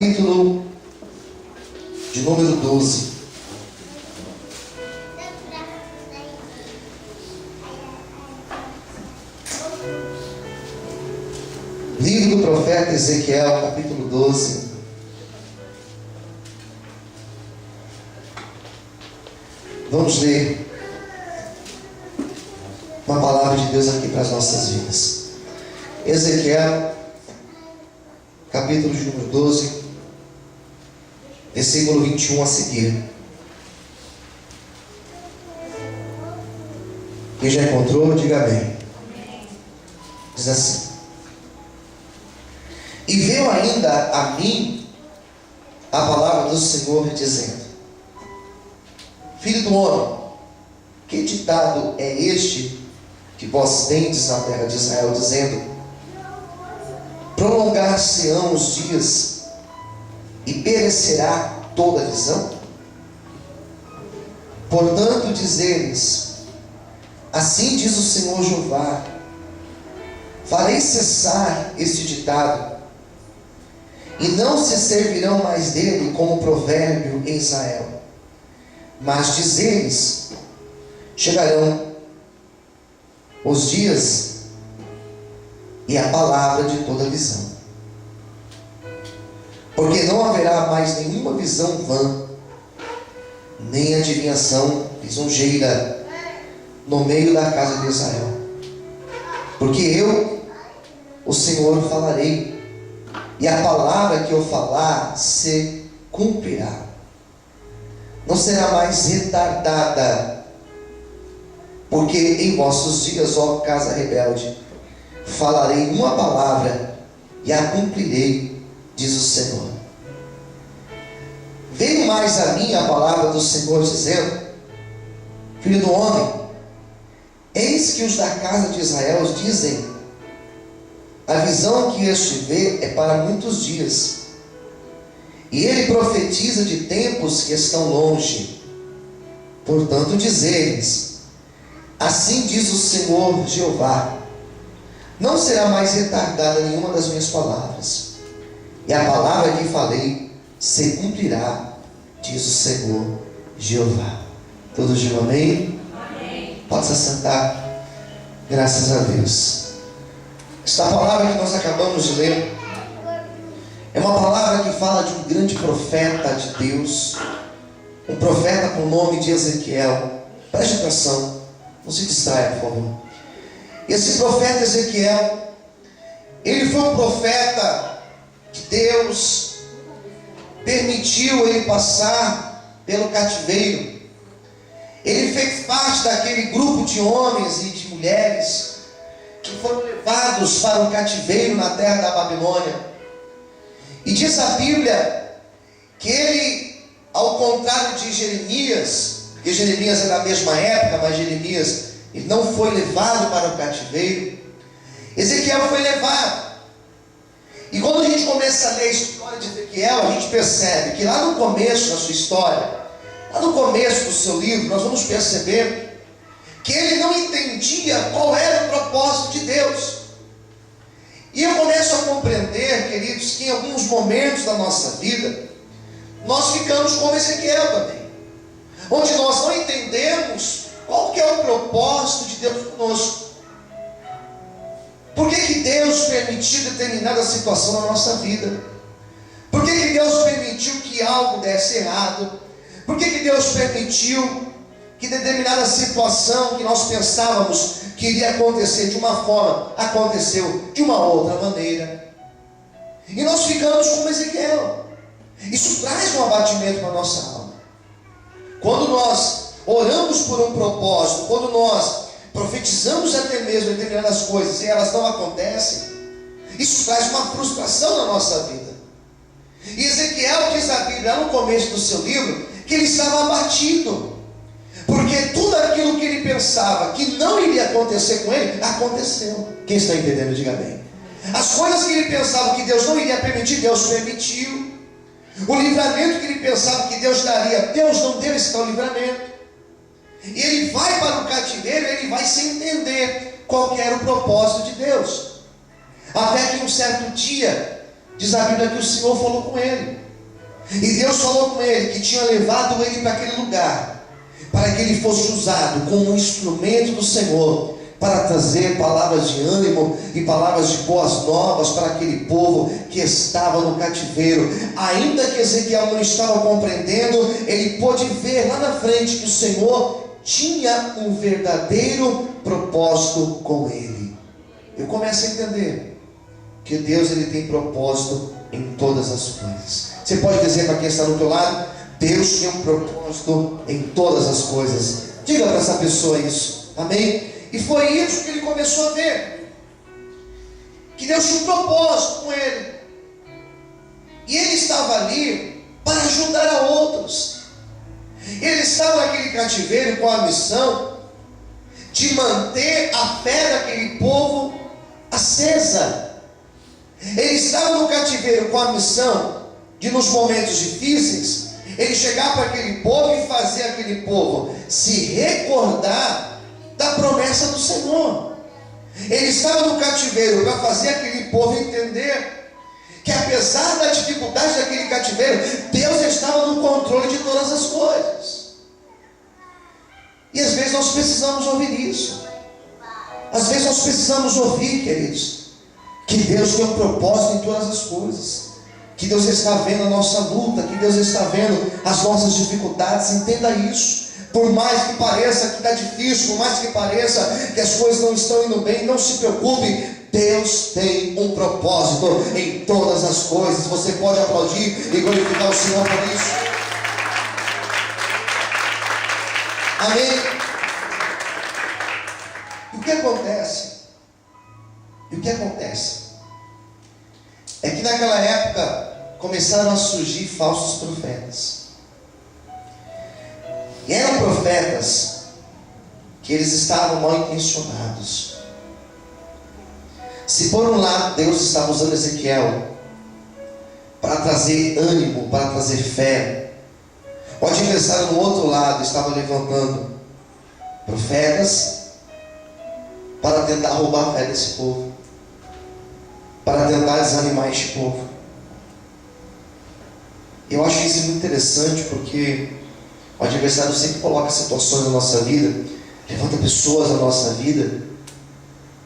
Capítulo de número 12. Livro do profeta Ezequiel, capítulo 12. Vamos ler uma palavra de Deus aqui para as nossas vidas. Ezequiel, capítulo de número 12, versículo 21 a seguir. Quem já encontrou, diga amém. Diz assim: E veio ainda a mim a palavra do Senhor dizendo: Filho do homem, que ditado é este que vós tendes na terra de Israel, dizendo: Prolongar-se-ão os dias e perecerá toda a visão? Portanto, dizeres: Assim diz o Senhor Jeová: Farei cessar este ditado, e não se servirão mais dele como provérbio em Israel. Mas dizeres: Chegarão os dias e a palavra de toda visão, porque não haverá mais nenhuma visão vã, nem adivinhação lisonjeira no meio da casa de Israel. Porque eu, o Senhor, falarei, e a palavra que eu falar se cumprirá. Não será mais retardada, porque em vossos dias, ó casa rebelde, falarei uma palavra e a cumprirei, diz o Senhor. Veio mais a mim a palavra do Senhor dizendo: Filho do homem, eis que os da casa de Israel dizem: A visão que este vê é para muitos dias, e ele profetiza de tempos que estão longe. Portanto, dizeres: Assim diz o Senhor Jeová: Não será mais retardada nenhuma das minhas palavras, e a palavra que falei se cumprirá, diz o Senhor Jeová. Todos digam amém? Amém. Pode se assentar. Graças a Deus. Esta palavra que nós acabamos de ler é uma palavra que fala de um grande profeta de Deus, um profeta com o nome de Ezequiel. Preste atenção, não se distraia, por favor. Esse profeta Ezequiel, ele foi um profeta que Deus permitiu ele passar pelo cativeiro. Ele fez parte daquele grupo de homens e de mulheres que foram levados para o cativeiro na terra da Babilônia. E diz a Bíblia que ele, ao contrário de Jeremias, porque Jeremias é da mesma época, mas Jeremias ele não foi levado para o cativeiro, Ezequiel foi levado. E quando a gente começa a ler a história de Ezequiel, a gente percebe que lá no começo da sua história, lá no começo do seu livro, nós vamos perceber que ele não entendia qual era o propósito de Deus. E eu começo a compreender, queridos, que em alguns momentos da nossa vida, nós ficamos como Ezequiel também, onde nós não entendemos qual que é o propósito de Deus conosco. Por que Deus permitiu determinada situação na nossa vida? Por que Deus permitiu que algo desse errado? Por que Deus permitiu que determinada situação que nós pensávamos que iria acontecer de uma forma, aconteceu de uma outra maneira? E nós ficamos como Ezequiel. Isso traz um abatimento para a nossa alma. Quando nós oramos por um propósito, quando nós profetizamos até mesmo determinadas coisas e elas não acontecem, isso traz uma frustração na nossa vida. E Ezequiel diz a Bíblia no começo do seu livro que ele estava abatido, porque tudo aquilo que ele pensava que não iria acontecer com ele, aconteceu. Quem está entendendo, diga bem. As coisas que ele pensava que Deus não iria permitir, Deus permitiu. O livramento que ele pensava que Deus daria, Deus não deu esse tal livramento. E ele vai para o cativeiro, ele vai sem entender qual que era o propósito de Deus. Até que um certo dia, Diz a Bíblia que o Senhor falou com ele. E Deus falou com ele que tinha levado ele para aquele lugar, para que ele fosse usado como um instrumento do Senhor, para trazer palavras de ânimo e palavras de boas novas para aquele povo que estava no cativeiro. Ainda que Ezequiel não estava compreendendo, ele pôde ver lá na frente que o Senhor tinha um verdadeiro propósito com ele. Eu começo a entender que Deus, ele tem propósito em todas as coisas. Você pode dizer para quem está do teu lado: Deus tem um propósito em todas as coisas. Diga para essa pessoa isso, amém? E foi isso que ele começou a ver, que Deus tinha um propósito com ele, e ele estava ali para ajudar a outros. Ele estava naquele cativeiro com a missão de manter a fé daquele povo acesa. Ele estava no cativeiro com a missão de, nos momentos difíceis, ele chegar para aquele povo e fazer aquele povo se recordar da promessa do Senhor. Ele estava no cativeiro para fazer aquele povo entender que, apesar da dificuldade daquele cativeiro, Deus estava no controle de todas as coisas. E às vezes nós precisamos ouvir isso. Às vezes nós precisamos ouvir, queridos, que Deus tem um propósito em todas as coisas, que Deus está vendo a nossa luta, que Deus está vendo as nossas dificuldades. Entenda isso. Por mais que pareça que está difícil, por mais que pareça que as coisas não estão indo bem, não se preocupe. Deus tem um propósito em todas as coisas. Você pode aplaudir e glorificar o Senhor por isso. Amém? E o que acontece? É que naquela época começaram a surgir falsos profetas. E eram profetas que eles estavam mal intencionados. Se por um lado Deus estava usando Ezequiel para trazer ânimo, para trazer fé, o adversário no outro lado estava levantando profetas para tentar roubar a fé desse povo, para tentar desanimar este povo. Eu acho isso muito interessante, porque o adversário sempre coloca situações na nossa vida, levanta pessoas na nossa vida,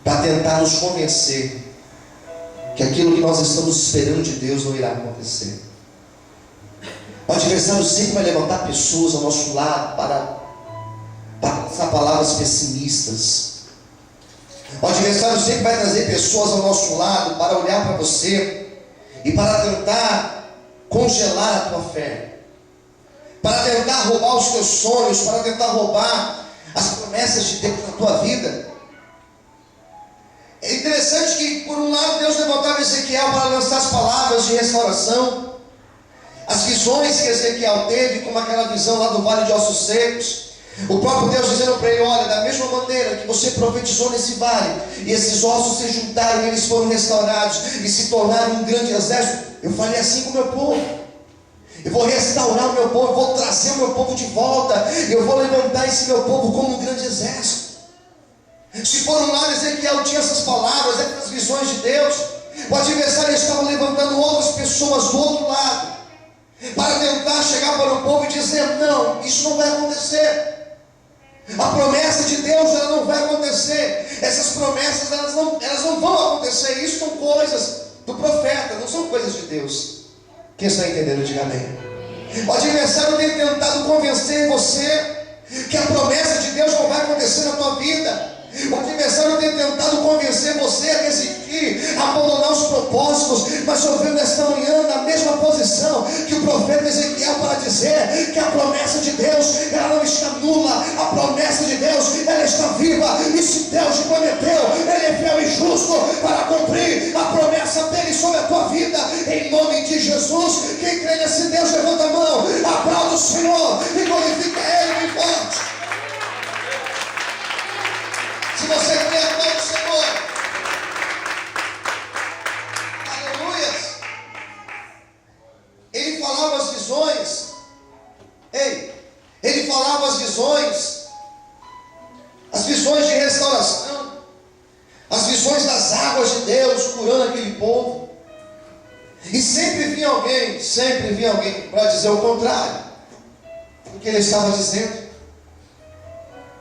para tentar nos convencer que aquilo que nós estamos esperando de Deus não irá acontecer. O adversário sempre vai levantar pessoas ao nosso lado para passar palavras pessimistas. O adversário sempre vai trazer pessoas ao nosso lado para olhar para você e para tentar congelar a tua fé, para tentar roubar os teus sonhos, para tentar roubar as promessas de Deus na tua vida. É interessante que, por um lado, Deus levantava Ezequiel para lançar as palavras de restauração, as visões que Ezequiel teve, como aquela visão lá do vale de ossos secos, o próprio Deus dizendo para ele: olha, da mesma maneira que você profetizou nesse vale, e esses ossos se juntaram, e eles foram restaurados, e se tornaram um grande exército, eu falei assim com o meu povo. Eu vou restaurar o meu povo, eu vou trazer o meu povo de volta, eu vou levantar esse meu povo como um grande exército. Se por um lado Ezequiel tinha essas palavras, essas visões de Deus, o adversário estava levantando outras pessoas do outro lado, para tentar chegar para o povo e dizer: não, isso não vai acontecer. A promessa de Deus, ela não vai acontecer. Essas promessas, elas não vão acontecer. Isso são coisas do profeta, não são coisas de Deus. Quem está entendendo, diga amém. O adversário tem tentado convencer você que a promessa de Deus não vai acontecer na tua vida. O adversário tem tentado convencer você a desistir, a abandonar os propósitos. Mas eu venho nesta manhã na mesma posição que o profeta Ezequiel, para dizer que a promessa de Deus, ela não está nula. A promessa de Deus, ela está viva. E se Deus te prometeu, Ele é fiel e justo para cumprir a promessa dele sobre a tua vida. Em nome de Jesus, quem crê nesse Deus, levanta a mão, aplauda o Senhor e glorifica Ele bem forte. Se você crê, aplaude o Senhor. Aleluias. Ele falava as visões. Ele falava as visões de restauração, as visões das águas de Deus curando aquele povo. sempre vinha alguém para dizer o contrário do que ele estava dizendo,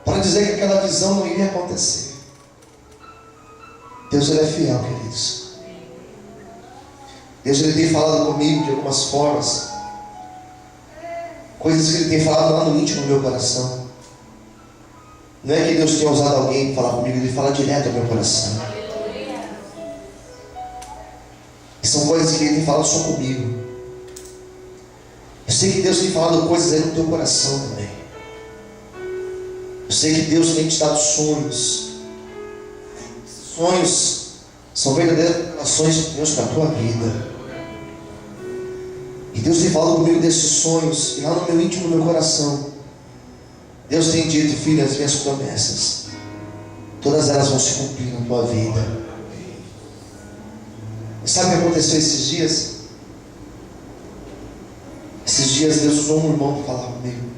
para dizer que aquela visão não iria acontecer. Deus, ele é fiel, queridos. Deus, ele tem falado comigo de algumas formas, coisas que ele tem falado lá no íntimo do meu coração. Não é que Deus tenha usado alguém para falar comigo, ele fala direto ao meu coração. E são coisas que ele tem falado só comigo. Eu sei que Deus tem falado coisas aí no teu coração também. Eu sei que Deus tem te dado sonhos. Sonhos são verdadeiras revelações de Deus para a tua vida. E Deus tem falado comigo desses sonhos, e lá no meu íntimo, no meu coração, Deus tem dito: filho, as minhas promessas, todas elas vão se cumprir na tua vida. E sabe o que aconteceu esses dias? Esses dias Deus usou um irmão para falar comigo.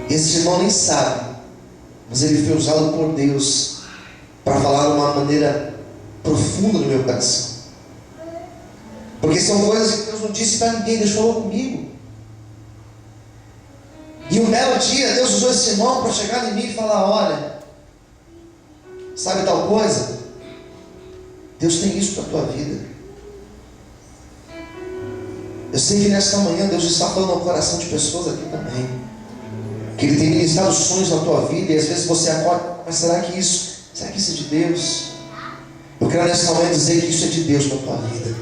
Esse irmão nem sabe, mas ele foi usado por Deus para falar de uma maneira profunda no meu coração. Porque são coisas que Deus não disse para ninguém, Deus falou comigo. E um belo dia Deus usou esse irmão para chegar em mim e falar: olha, sabe tal coisa? Deus tem isso para a tua vida. Eu sei que nesta manhã Deus está falando ao coração de pessoas aqui também, que Ele tem ministrado sonhos na tua vida, e às vezes você acorda: mas será que isso é de Deus? Eu quero nesta manhã dizer que isso é de Deus na tua vida,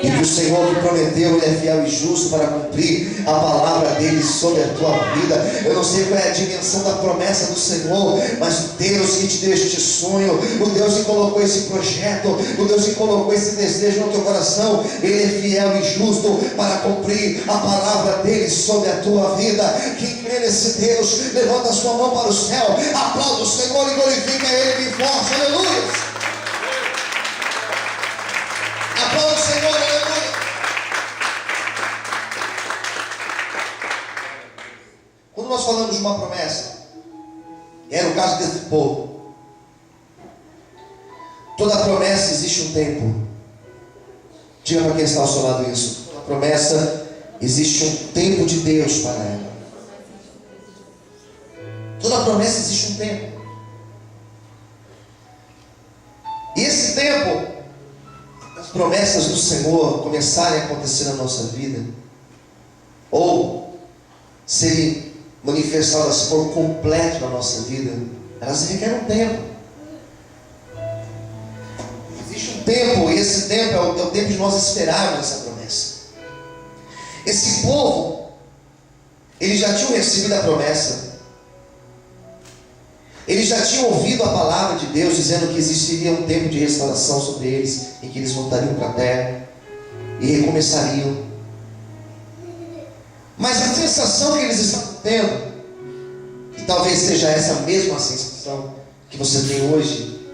e que o Senhor que prometeu, Ele é fiel e justo para cumprir a palavra dEle sobre a tua vida. Eu não sei qual é a dimensão da promessa do Senhor, mas o Deus que te deu este sonho, o Deus que colocou esse projeto, o Deus que colocou esse desejo no teu coração, Ele é fiel e justo para cumprir a palavra dEle sobre a tua vida. Quem crê nesse Deus, levanta a sua mão para o céu, aplauda o Senhor e glorifica Ele bem forte. Aleluia! Aplauda o Senhor, aleluia. Quando nós falamos de uma promessa, era o caso desse povo. Toda promessa existe um tempo. Diga para quem está ao seu lado isso. Toda promessa existe um tempo de Deus para ela. Toda promessa existe um tempo. E esse tempo, as promessas do Senhor começarem a acontecer na nossa vida, ou serem manifestadas por completo na nossa vida, elas requerem um tempo. Existe um tempo, e esse tempo é o tempo de nós esperarmos essa promessa. Esse povo, eles já tinham recebido a promessa, eles já tinham ouvido a palavra de Deus dizendo que existiria um tempo de restauração sobre eles, em que eles voltariam para a terra e recomeçariam. Mas a sensação que eles estavam tendo, e talvez seja essa mesma sensação que você tem hoje,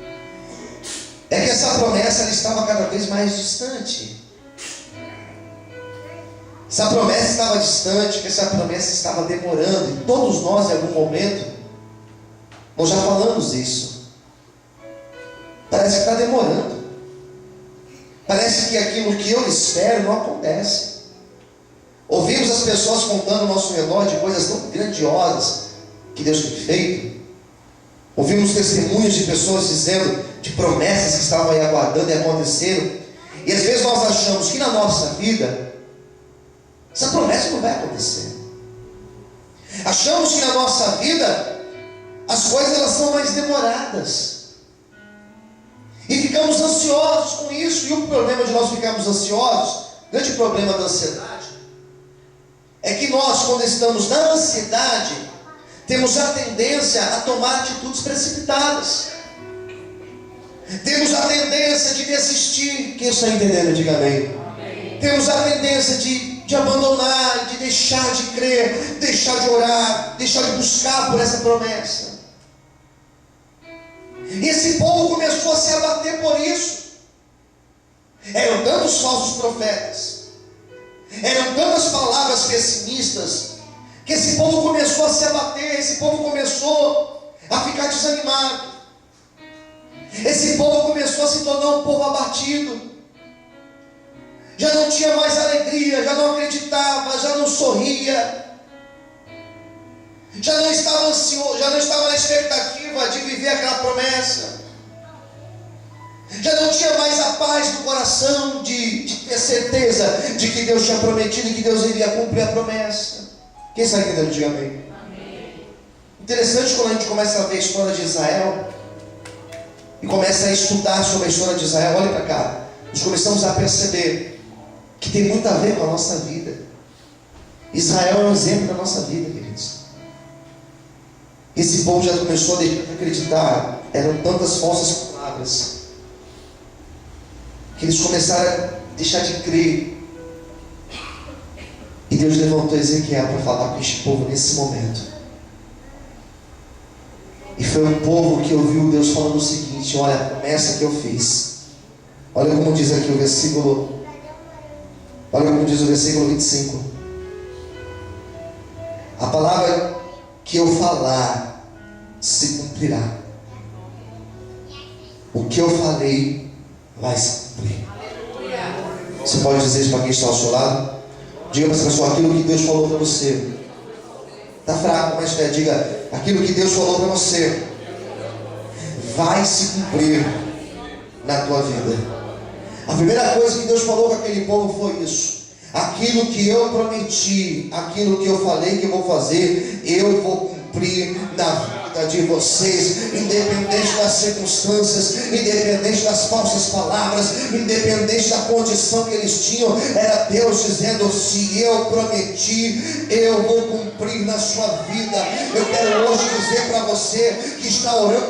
é que essa promessa ela estava cada vez mais distante. Essa promessa estava distante, que essa promessa estava demorando, e todos nós em algum momento nós já falamos isso. Parece que está demorando. Parece que aquilo que eu espero não acontece. Ouvimos as pessoas contando ao nosso redor de coisas tão grandiosas que Deus tem feito. Ouvimos testemunhos de pessoas dizendo de promessas que estavam aí aguardando e aconteceram. E às vezes nós achamos que na nossa vida essa promessa não vai acontecer. Achamos que na nossa vida as coisas elas são mais demoradas. E ficamos ansiosos com isso. E o problema de nós ficarmos ansiosos, o grande problema da ansiedade, é que nós, quando estamos na ansiedade, temos a tendência a tomar atitudes precipitadas. Temos a tendência de desistir. Quem está entendendo, diga amém. Temos a tendência de abandonar, de deixar de crer, deixar de orar, deixar de buscar por essa promessa. E esse povo começou a se abater por isso. Eram tantos falsos profetas, eram tantas palavras pessimistas, que esse povo começou a se abater, esse povo começou a ficar desanimado, esse povo começou a se tornar um povo abatido. já não tinha mais alegria, já não acreditava, já não sorria, já não estava ansioso, já não estava na expectativa de viver aquela promessa, já não tinha mais a paz do coração de ter certeza de que Deus tinha prometido e que Deus iria cumprir a promessa. Quem está entendendo? Diga amém. Interessante quando a gente começa a ver a história de Israel e começa a estudar sobre a história de Israel. Olha para cá, nós começamos a perceber que tem muito a ver com a nossa vida. Israel é um exemplo da nossa vida, queridos. Esse povo já começou a deixar de acreditar. Eram tantas falsas palavras que eles começaram a deixar de crer. E Deus levantou Ezequiel para falar com este povo nesse momento. E foi um povo que ouviu Deus falando o seguinte: olha, a promessa que eu fiz. Olha como diz aqui o versículo. Olha como diz o versículo 25. A palavra que eu falar se cumprirá. O que eu falei vai se cumprir. Você pode dizer isso para quem está ao seu lado? Diga para essa pessoa aquilo que Deus falou para você. Está fraco, mas diga: aquilo que Deus falou para você vai se cumprir na tua vida. A primeira coisa que Deus falou com aquele povo foi isso: aquilo que eu prometi, aquilo que eu falei que eu vou fazer, eu vou cumprir na vida de vocês, independente das circunstâncias, independente das falsas palavras, independente da condição que eles tinham. Era Deus dizendo: se eu prometi, eu vou cumprir na sua vida. Eu quero hoje dizer para você que está orando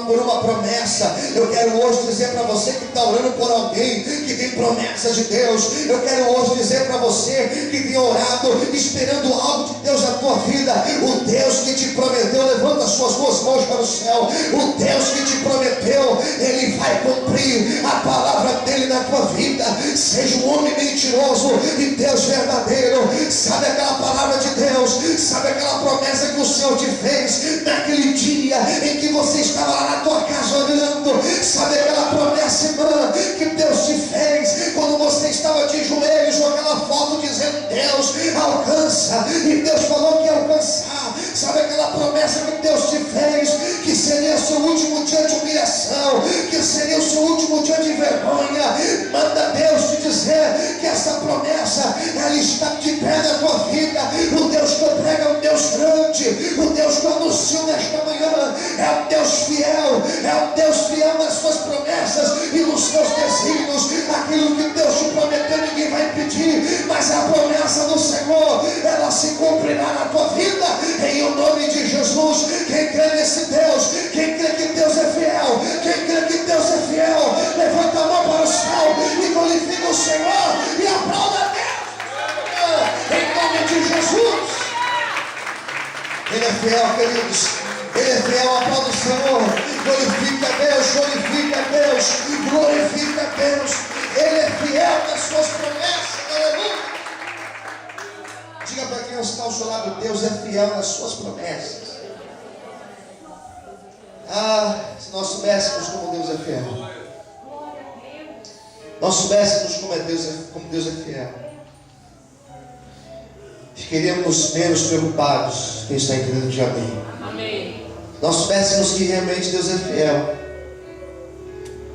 por uma promessa, eu quero hoje dizer para você que está orando por alguém que tem promessa de Deus, eu quero hoje dizer para você que tem orado esperando algo de Deus na tua vida. O Deus que te prometeu, levanta as suas duas mãos para o céu. O Deus que te prometeu, Ele vai cumprir a palavra dEle na tua vida. Seja um homem mentiroso e Deus verdadeiro. Sabe aquela palavra de Deus, sabe aquela promessa que o Senhor te fez naquele dia em que você estava lá na tua casa orando? Sabe aquela promessa, irmã, que Deus te fez quando você estava de joelhos com aquela foto dizendo: Deus alcança, e Deus falou que ia alcançar. Sabe aquela promessa que Deus te fez, que seria o seu último dia de humilhação, que seria o seu último dia de vergonha? Manda Deus te dizer que essa promessa, ela está de pé na tua vida. O Deus que eu prego é um Deus grande. O Deus que eu anuncio nesta manhã é um Deus fiel, é um Deus fiel nas suas promessas e nos seus desígnios. Aquilo que Deus te prometeu, ninguém vai impedir, mas a promessa do Senhor, ela se cumprirá na tua vida, em o nome de Jesus. Quem crê nesse Deus, quem crê que Deus é fiel, quem crê que Deus é fiel, levanta a mão para o céu e glorifica o Senhor e aplauda a Deus, em nome de Jesus. Ele é fiel, queridos. Ele é fiel. Aplauda o Senhor. Glorifica a Deus, glorifica a Deus, glorifica a Deus. Ele é fiel nas suas promessas. Aleluia. Diga para quem está ao seu lado: Deus é fiel nas suas promessas. Ah, se nós soubéssemos como Deus é fiel, nós soubéssemos como Deus é fiel, ficaríamos menos preocupados. Quem está entendendo, diga amém. Amém. Nós soubéssemos que realmente Deus é fiel,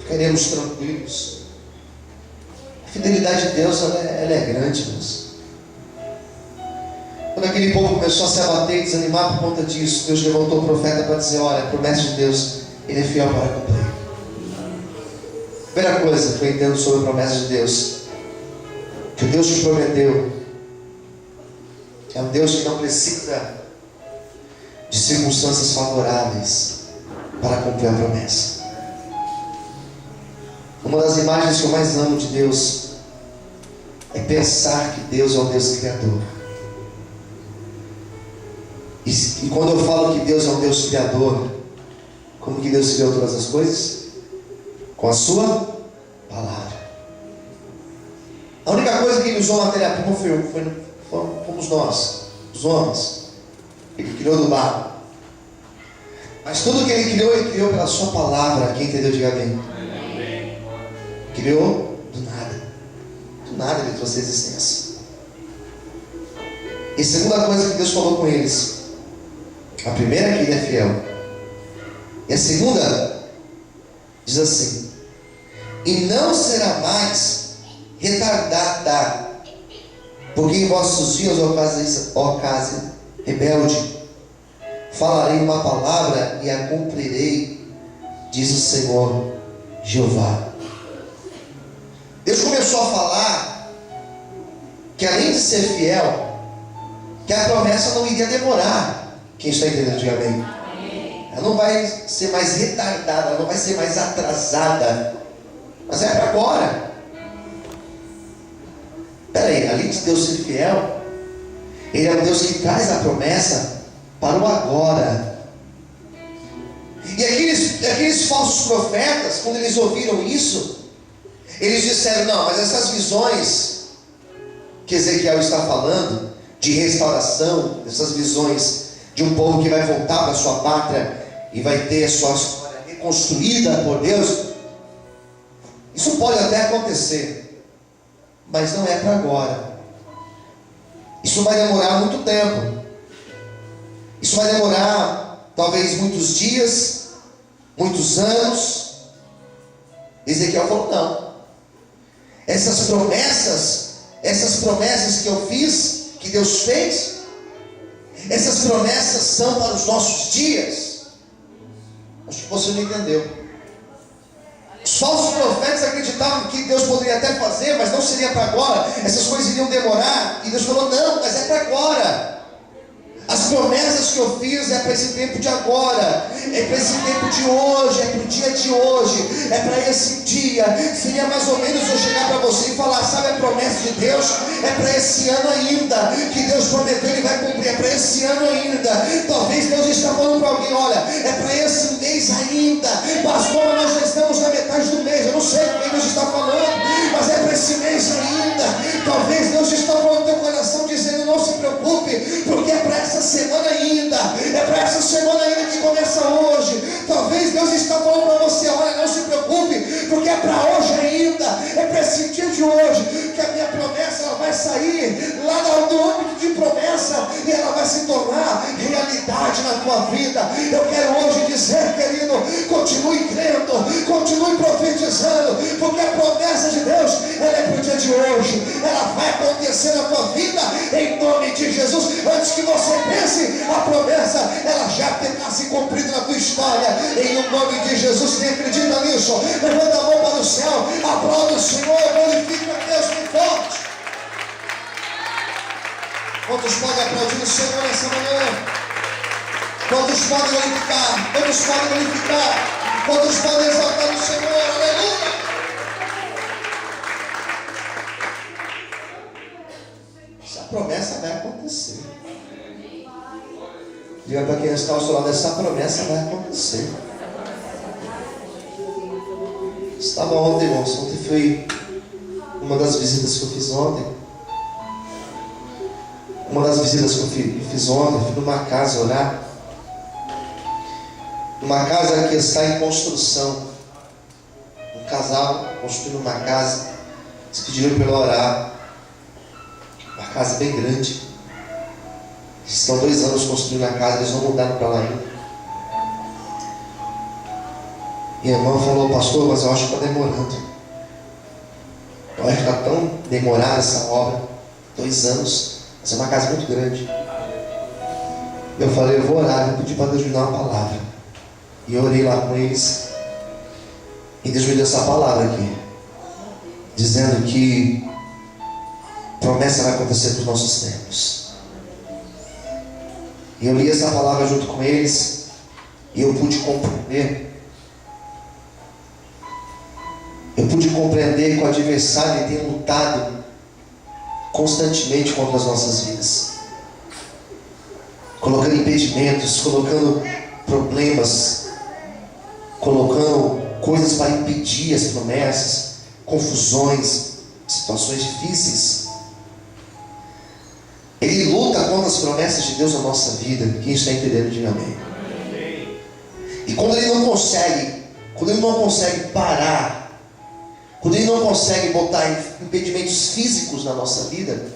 ficaríamos tranquilos. A fidelidade de Deus, ela é grande, irmãos. Quando aquele povo começou a se abater e desanimar por conta disso, Deus levantou o profeta para dizer: olha, a promessa de Deus, Ele é fiel para cumprir. Primeira coisa que eu entendo sobre a promessa de Deus, que o Deus que prometeu é um Deus que não precisa de circunstâncias favoráveis para cumprir a promessa. Uma das imagens que eu mais amo de Deus é pensar que Deus é um Deus criador. E quando eu falo que Deus é um Deus criador, como que Deus criou todas as coisas? Com a sua palavra. A única coisa que Ele usou matéria-prima fomos nós, os homens. Ele criou do barro. Mas tudo que Ele criou pela sua palavra. Quem entendeu, diga amém. Criou do nada. Do nada ele trouxe a existência. E segunda coisa que Deus falou com eles. A primeira é que ele é fiel. E a segunda diz assim: e não será mais retardada, porque em vossos dias, ó casa rebelde, falarei uma palavra e a cumprirei, diz o Senhor Jeová. Deus começou a falar que além de ser fiel, que a promessa não iria demorar. Quem está entendendo, diga amém. Ela não vai ser mais retardada, ela não vai ser mais atrasada, mas é para agora. Peraí, além de Deus ser fiel, Ele é um Deus que traz a promessa para o agora. E aqueles falsos profetas, quando eles ouviram isso, eles disseram: não, mas essas visões que Ezequiel está falando, de restauração, essas visões de um povo que vai voltar para a sua pátria e vai ter a sua história reconstruída por Deus, isso pode até acontecer, mas não é para agora. Isso vai demorar muito tempo. Isso vai demorar talvez muitos dias, muitos anos. Ezequiel falou: não, essas promessas que eu fiz, que Deus fez, essas promessas são para os nossos dias. Acho que você não entendeu. Os falsos profetas acreditavam que Deus poderia até fazer, mas não seria para agora. Essas coisas iriam demorar. E Deus falou: não, mas é para agora. As promessas que eu fiz é para esse tempo de agora, é para esse tempo de hoje, é para o dia de hoje, é para esse dia. Seria mais ou menos eu chegar para você e falar: sabe a promessa de Deus? É para esse ano ainda, que Deus prometeu, Ele vai cumprir, é para esse ano ainda. Talvez Deus está falando para alguém: olha, é para esse mês ainda, mas como nós já estamos na metade do mês, eu não sei o que Deus está falando, mas é para esse mês ainda. Talvez Deus está falando no teu coração, dizendo: não se preocupe, porque é para essa semana ainda, é para essa semana ainda que começa hoje. Talvez Deus está falando para você: olha, não se preocupe, porque é para hoje ainda, é para esse dia de hoje, que a minha promessa ela vai sair lá do âmbito de promessa e ela vai se tornar realidade na tua vida. Eu quero hoje dizer, querido, continue crendo, continue profetizando, porque a promessa de Deus, ela é para o dia de hoje, ela vai acontecer na tua vida, em nome de Jesus. Antes que você pense, a promessa, ela já terá se cumprido na tua história, em nome de Jesus. Quem acredita nisso, levanta a mão para o céu, aplauda o Senhor, glorifica a Deus muito forte. Quantos podem aplaudir o Senhor nessa manhã? Quantos podem glorificar? Quantos podem glorificar? Quantos podem exaltar o Senhor? Aleluia! Essa promessa vai acontecer. Diga para quem está ao seu lado: essa promessa vai acontecer. Estava ontem, irmãos. Ontem foi uma das visitas que eu fiz ontem. Uma das visitas que eu fiz ontem, fui numa casa orar. Uma casa que está em construção. Um casal construindo uma casa. Eles pediram para eu orar. Uma casa bem grande. Eles estão 2 anos construindo a casa, eles não mudaram para lá ainda. E a irmã falou: pastor, mas eu acho que está demorando. Eu acho que está tão demorada essa obra. 2 anos. Mas é uma casa muito grande. Eu falei: eu vou orar, eu pedi para Deus me dar uma palavra. E eu orei lá com eles. E Deus me deu essa palavra aqui, dizendo que promessa vai acontecer nos nossos tempos. E eu li essa palavra junto com eles. E eu pude compreender. Eu pude compreender que o adversário tem lutado constantemente contra as nossas vidas, colocando impedimentos, colocando problemas, colocando coisas para impedir as promessas, confusões, situações difíceis. Ele luta contra as promessas de Deus na nossa vida. Quem está entendendo, diga amém. E quando ele não consegue parar quando ele não consegue botar impedimentos físicos na nossa vida,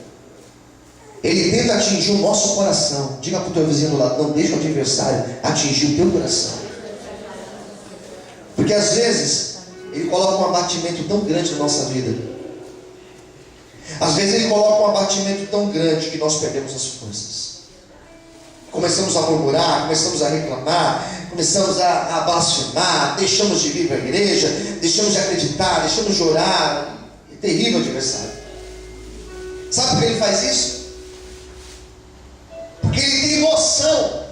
ele tenta atingir o nosso coração. Diga para o teu vizinho do lado: não deixa o adversário atingir o teu coração. Porque às vezes ele coloca um abatimento tão grande na nossa vida. Às vezes ele coloca um abatimento tão grande que nós perdemos as forças. Começamos a murmurar, começamos a reclamar, começamos a blasfemar, deixamos de vir para a igreja, deixamos de acreditar, deixamos de orar. É terrível o adversário. Sabe por que ele faz isso? Porque ele tem noção.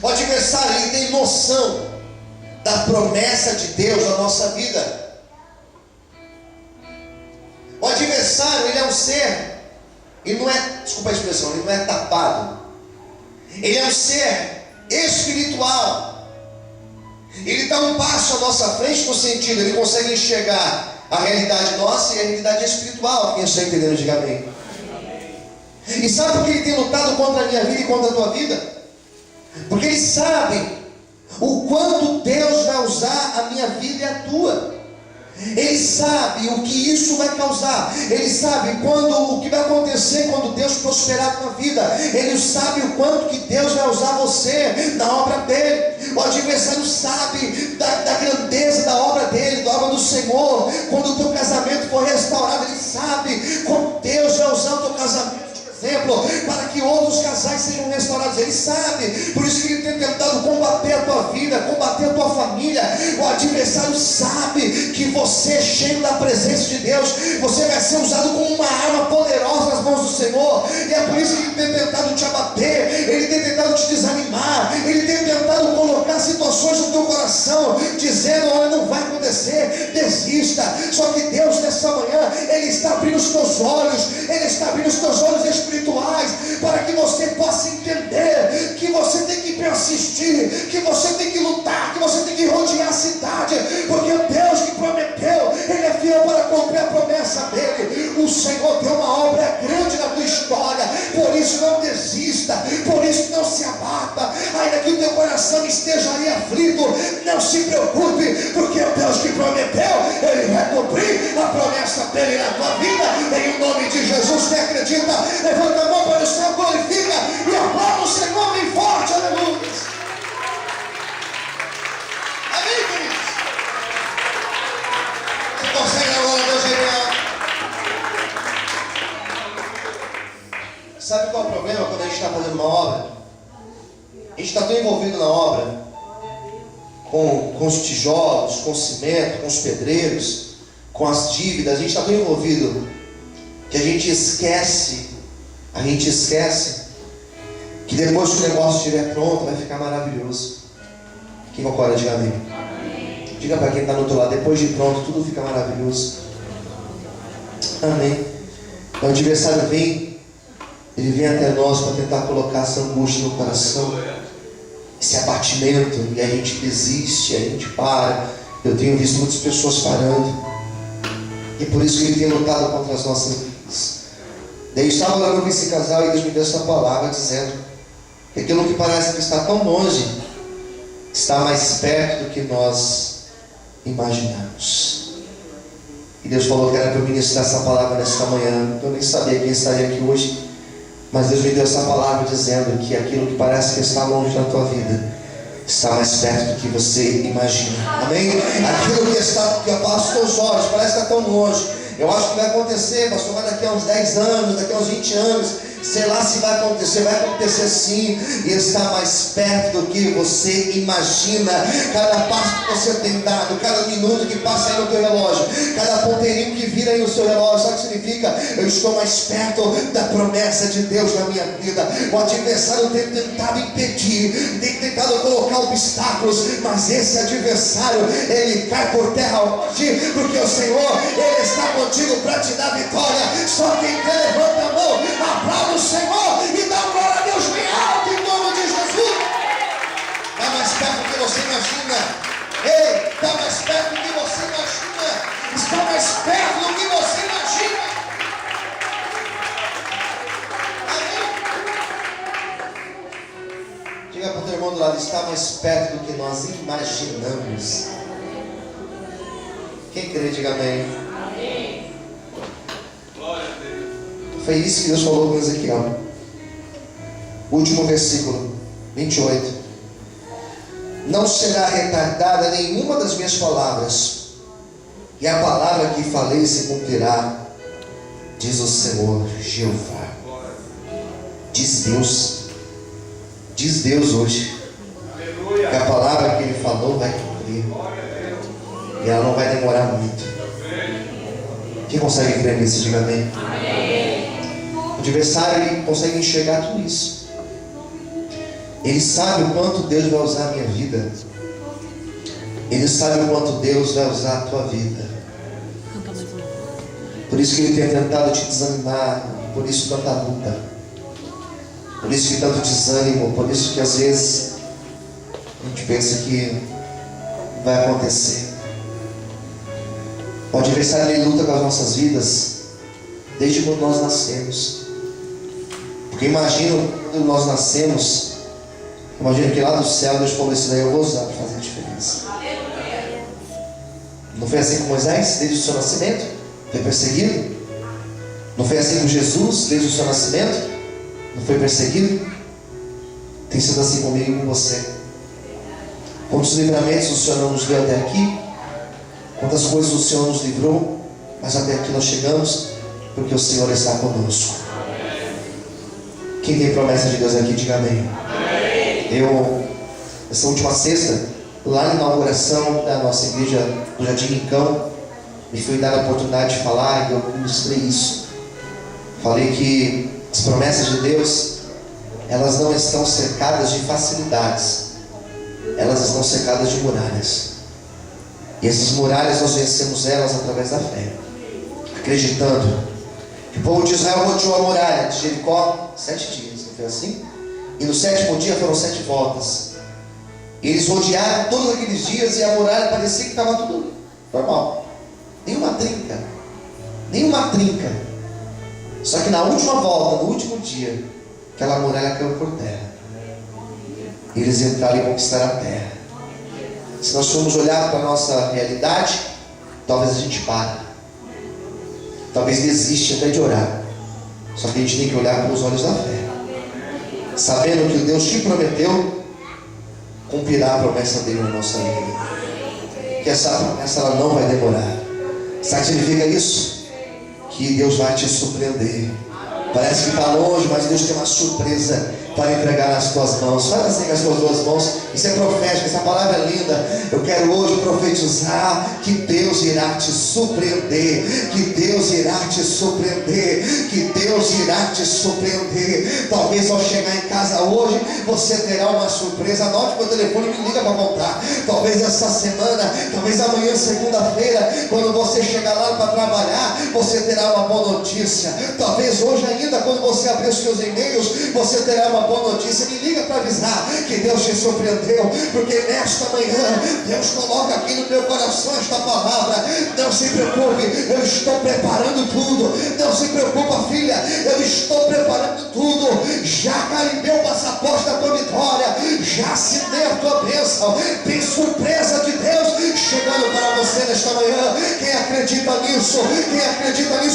O adversário, ele tem noção da promessa de Deus na nossa vida. O adversário, ele é um ser, ele não é, desculpa a expressão, ele não é tapado. Ele é um ser espiritual. Ele dá um passo à nossa frente no sentido, ele consegue enxergar a realidade nossa e a realidade espiritual. Quem está entendendo, diga amém. E sabe por que ele tem lutado contra a minha vida e contra a tua vida? Porque ele sabe o quanto Deus vai usar a minha vida e a tua. Ele sabe o que isso vai causar. Ele sabe o que vai acontecer quando Deus prosperar a tua vida. Ele sabe o quanto que Deus vai usar você na obra dele. O adversário sabe da grandeza da obra dele, da obra do Senhor. Quando o teu casamento for restaurado, ele sabe como Deus vai usar o teu casamento, exemplo, para que outros casais sejam restaurados. Ele sabe, por isso que ele tem tentado combater a tua vida, combater a tua família. O adversário sabe que você, cheio da presença de Deus, você vai ser usado como uma arma poderosa nas mãos do Senhor. E é por isso que ele tem tentado te abater, ele tem tentado te desanimar, ele tem tentado colocar situações no teu coração, dizendo: olha, não vai acontecer, desista. Só que Deus, nessa manhã, ele está abrindo os teus olhos, ele está abrindo os teus olhos espirituais, para que você possa entender que você tem que persistir, que você tem que lutar, que você tem que rodear a cidade, porque o Deus que prometeu, ele é fiel para cumprir a promessa dele. O Senhor tem uma obra grande na tua história, por isso não desista, por isso não se abata, ainda que o teu coração esteja ali aflito, não se preocupe, porque o Deus que prometeu, ele vai cumprir a promessa dele na tua vida, em nome de Jesus. Você acredita? Levanta a mão para o céu, glorifica e aplauda o Senhor bem forte, aleluia. Amém, queridos? Você consegue agora, Deus real? Sabe qual é o problema quando a gente está fazendo uma obra? A gente está tão envolvido na obra, com os tijolos, com o cimento, com os pedreiros, com as dívidas, a gente está tão envolvido que a gente esquece que depois que o negócio estiver pronto, vai ficar maravilhoso. Quem concorda, diga amém. Amém. Diga para quem está no outro lado: depois de pronto, tudo fica maravilhoso. Amém. O adversário ele vem até nós para tentar colocar essa angústia no coração, esse abatimento, e a gente desiste, a gente para. Eu tenho visto muitas pessoas parando, e por isso que ele tem lutado contra as nossas vidas. Daí eu estava orando com esse casal e Deus me deu essa palavra dizendo que aquilo que parece que está tão longe está mais perto do que nós imaginamos. E Deus falou que era para eu ministrar essa palavra nesta manhã. Eu nem sabia quem estaria aqui hoje, mas Deus me deu essa palavra dizendo que aquilo que parece que está longe da tua vida está mais perto do que você imagina. Amém? Aquilo que aos teus olhos parece que está tão longe, eu acho que vai acontecer, pastor, vai daqui a uns 10 anos, daqui a uns 20 anos, sei lá se vai acontecer sim, e está mais perto do que você imagina. Cada passo que você tem dado, cada minuto que passa aí no teu relógio, cada ponteirinho que vira aí no seu relógio, sabe o que significa? Eu estou mais perto da promessa de Deus na minha vida. O adversário tem tentado impedir, tem tentado colocar obstáculos, mas esse adversário, ele cai por terra hoje, porque o Senhor, ele está contigo para te dar vitória. Só quem quer, levanta a mão, aplauda o Senhor e dá glória a Deus bem alto em nome de Jesus. Está mais perto do que você imagina. Ei, está mais perto do que você imagina. Está mais perto do que você imagina. Amém? Diga para o teu irmão do lado: está mais perto do que nós imaginamos. Quem crê, diga amém. Foi isso que Deus falou com Ezequiel. Último versículo, 28. Não será retardada nenhuma das minhas palavras, e a palavra que falei se cumprirá, diz o Senhor Jeová. Diz Deus hoje, que a palavra que Ele falou vai cumprir, e ela não vai demorar muito. Quem consegue crer nisso, diga amém. O adversário, ele consegue enxergar tudo isso. Ele sabe o quanto Deus vai usar a minha vida. Ele sabe o quanto Deus vai usar a tua vida. Por isso que ele tem tentado te desanimar. Por isso tanta luta. Por isso que tanto desânimo. Por isso que às vezes a gente pensa que vai acontecer. O adversário, ele luta com as nossas vidas desde quando nós nascemos. Porque imagina quando nós nascemos, imagina que lá do céu Deus falou: isso daí eu vou usar para fazer a diferença. Não foi assim com Moisés desde o seu nascimento? Foi perseguido? Não foi assim com Jesus desde o seu nascimento? Não foi perseguido? Tem sido assim comigo e com você. Quantos livramentos o Senhor não nos deu até aqui? Quantas coisas o Senhor nos livrou? Mas até aqui nós chegamos porque o Senhor está conosco. Quem tem promessa de Deus aqui, diga amém. Essa última sexta, lá na inauguração da nossa igreja do Jardim Rincão, me foi dada a oportunidade de falar, e eu ministrei isso. Falei que as promessas de Deus, elas não estão cercadas de facilidades, elas estão cercadas de muralhas. E essas muralhas nós vencemos elas através da fé, acreditando que o povo de Israel rodeou a muralha de Jericó 7 dias, não foi assim? E no 7º dia foram 7 voltas. E eles rodearam todos aqueles dias e a muralha parecia que estava tudo normal. Nenhuma trinca. Nenhuma trinca. Só que na última volta, no último dia, aquela muralha caiu por terra. E eles entraram e conquistaram a terra. Se nós formos olhar para a nossa realidade, talvez a gente pare. Talvez desiste até de orar. Só que a gente tem que olhar com os olhos da fé, sabendo que o Deus te prometeu cumprirá a promessa dele na nossa vida. Que essa promessa ela não vai demorar. Sabe o que significa isso? Que Deus vai te surpreender. Parece que está longe, mas Deus tem uma surpresa para entregar nas tuas mãos. Faz assim com as tuas duas mãos. Isso é profético, essa palavra é linda. Eu quero hoje profetizar que Deus irá te surpreender. Que Deus irá te surpreender. Que Deus irá te surpreender. Talvez ao chegar em casa hoje, você terá uma surpresa. Anote meu telefone e me liga para contar. Talvez essa semana, talvez amanhã, segunda-feira, quando você chegar lá para trabalhar, você terá uma boa notícia. Talvez hoje ainda, quando você abrir os seus e-mails, você terá uma boa notícia. Me liga para avisar que Deus te surpreendeu, porque nesta manhã Deus coloca aqui no meu coração esta palavra. Não se preocupe, eu estou preparando tudo. Não se preocupa, filha, eu estou preparando tudo. Já carimbei o passaporte da tua vitória, já assinei a tua bênção. Tem surpresa de Deus chegando para você nesta manhã. Quem acredita nisso,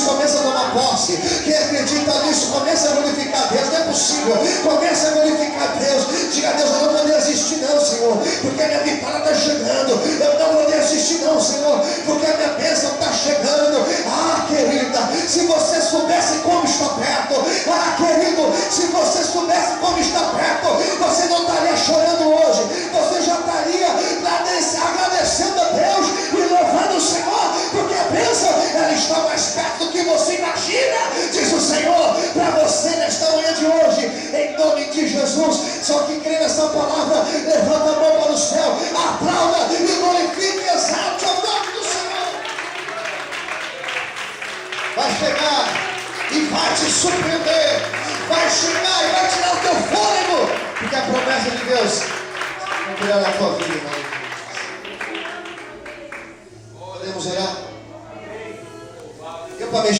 começa a tomar posse. Quem acredita nisso, começa a glorificar Deus. Não é possível. Começa a glorificar Deus. Diga a Deus: eu não vou desistir não, Senhor, porque a minha vitória está chegando. Eu não vou desistir não, Senhor, porque a minha bênção está chegando. Ah, querida, se você soubesse como está perto. Ah, querido, se você soubesse como está perto, você não estaria chorando hoje. Você já estaria agradecendo a Deus e louvando o Senhor, porque a bênção ela está mais perto do que você imagina, diz o Senhor para você nesta manhã de hoje, em nome de Jesus. Só que crê nessa palavra, levanta a mão para o céu, aplauda e glorifique e exalte o nome do Senhor. Vai chegar e vai te surpreender, vai chegar e vai tirar o teu fôlego, porque a promessa de Deus vai cuidar da tua vida. Podemos orar? Eu para